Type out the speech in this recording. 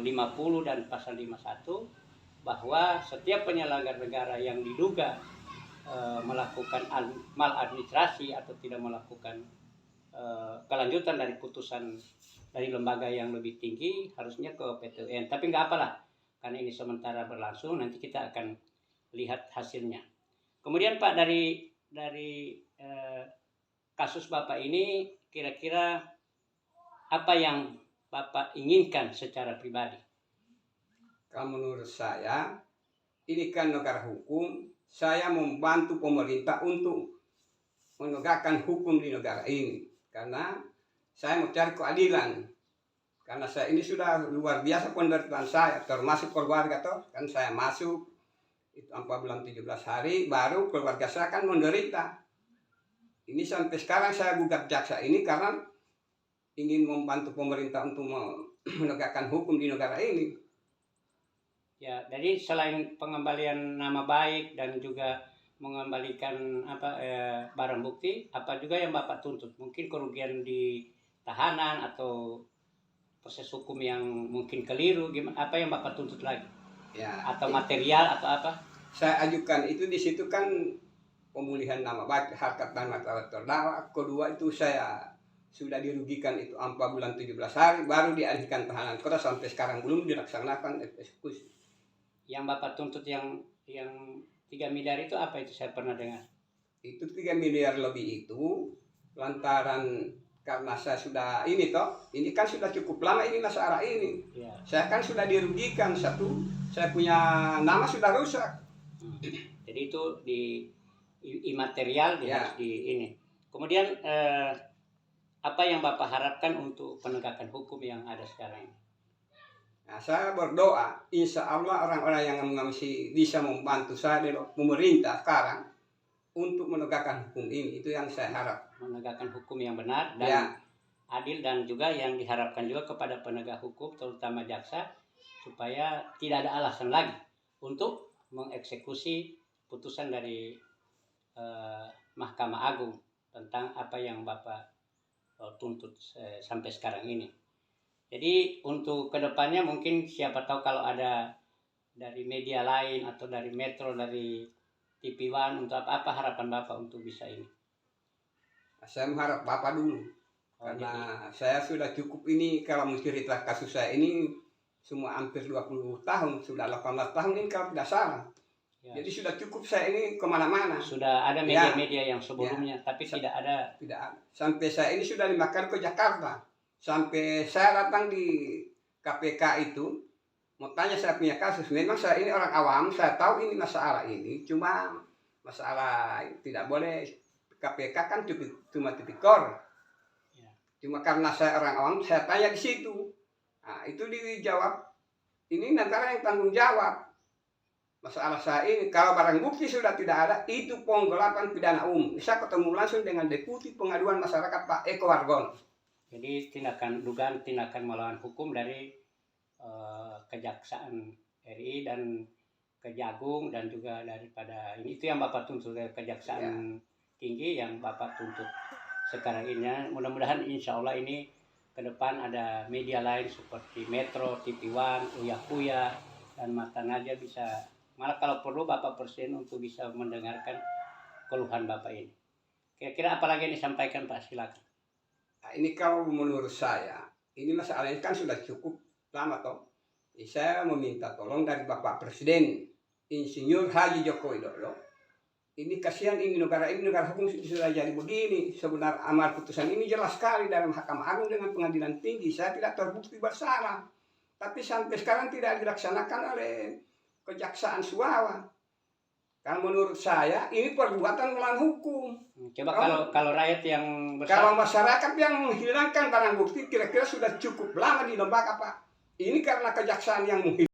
50 dan pasal 51 bahwa setiap penyelenggara negara yang diduga melakukan maladministrasi atau tidak melakukan kelanjutan dari putusan dari lembaga yang lebih tinggi harusnya ke PT UN. Tapi nggak apalah, karena ini sementara berlangsung, nanti kita akan lihat hasilnya. Kemudian Pak, dari kasus Bapak ini kira-kira apa yang Bapak inginkan secara pribadi? Kalau menurut saya, ini kan negara hukum, saya membantu pemerintah untuk menegakkan hukum di negara ini. Karena saya mau cari keadilan. Karena saya ini sudah luar biasa penderitaan saya, termasuk keluarga toh. Kan saya masuk, itu 4 bulan 17 hari, baru keluarga saya kan menderita. Ini sampai sekarang saya gugat jaksa ini karena ingin membantu pemerintah untuk menegakkan hukum di negara ini. Ya, jadi selain pengembalian nama baik dan juga mengembalikan barang bukti, apa juga yang Bapak tuntut? Mungkin kerugian di tahanan atau proses hukum yang mungkin keliru, gimana? Apa yang Bapak tuntut lagi? Ya, atau material atau apa? Saya ajukan itu di situ kan pemulihan nama baik, harkat dan martabat terdakwa. Kedua itu saya sudah dirugikan itu 4 bulan 17 hari, baru dialihkan tahanan kota sampai sekarang belum dilaksanakan eksekusi. Yang Bapak tuntut yang 3 miliar itu apa itu, saya pernah dengar? Itu 3 miliar lebih itu lantaran karena saya sudah ini toh, ini kan sudah cukup lama ini masalah ini. Ya. Saya kan sudah dirugikan, satu, saya punya nama sudah rusak. Jadi itu di imaterial ya. Harus di ini. Kemudian apa yang Bapak harapkan untuk penegakan hukum yang ada sekarang ini? Nah, saya berdoa, insya Allah orang-orang yang bisa membantu saya di pemerintah sekarang untuk menegakkan hukum ini, itu yang saya harap. Menegakkan hukum yang benar dan adil, dan juga yang diharapkan juga kepada penegak hukum, terutama jaksa, supaya tidak ada alasan lagi untuk mengeksekusi putusan dari Mahkamah Agung tentang apa yang Bapak tuntut sampai sekarang ini. Jadi untuk kedepannya mungkin siapa tahu kalau ada dari media lain atau dari Metro, dari TV One, untuk apa harapan Bapak untuk bisa ini? Saya mengharap Bapak dulu. Karena saya sudah cukup ini, kalau mencerita kasus saya ini semua hampir 20 tahun, sudah 18 tahun ini kalau tidak salah. Ya. Jadi sudah cukup saya ini kemana-mana. Sudah ada media-media yang sebelumnya, tapi tidak ada. Sampai saya ini sudah 5 kali ke Jakarta. Sampai saya datang di KPK itu, mau tanya saya punya kasus. Memang saya ini orang awam, saya tahu ini masalah ini. Cuma masalah tidak boleh, KPK kan cuma tipikor. Ya. Cuma karena saya orang awam, saya tanya di situ. Nah, itu dijawab, ini negara yang tanggung jawab. Masalah saya ini, kalau barang bukti sudah tidak ada, itu penggelapan pidana umum. Bisa ketemu langsung dengan Deputi Pengaduan Masyarakat Pak Eko Wargono. Jadi dugaan tindakan melawan hukum dari Kejaksaan RI dan Kejagung, dan juga daripada ini, itu yang Bapak tuntut dari Kejaksaan Tinggi yang Bapak tuntut sekarang ini. Mudah-mudahan insya Allah ini ke depan ada media lain seperti Metro, TV One, Uya dan Mata Najwa bisa, malah kalau perlu Bapak Presiden untuk bisa mendengarkan keluhan Bapak ini. Kira-kira apa lagi yang disampaikan Pak? Silakan. Nah, ini kalau menurut saya, ini masalahnya kan sudah cukup lama toh. Saya meminta tolong dari Bapak Presiden, Insinyur Haji Joko Widodo. Ini kasihan, ini negara hukum sudah jadi begini. Sebenarnya amar putusan ini jelas sekali dalam Mahkamah Agung dengan Pengadilan Tinggi. Saya tidak terbukti bersalah. Tapi sampai sekarang tidak dilaksanakan oleh Kejaksaan Suawa. Kan menurut saya ini perbuatan melawan hukum. Coba kalau rakyat yang bersalah, kalau masyarakat yang menghilangkan barang bukti, kira-kira sudah cukup lama di lembaga Pak. Ini karena kejaksaan yang menghilangkan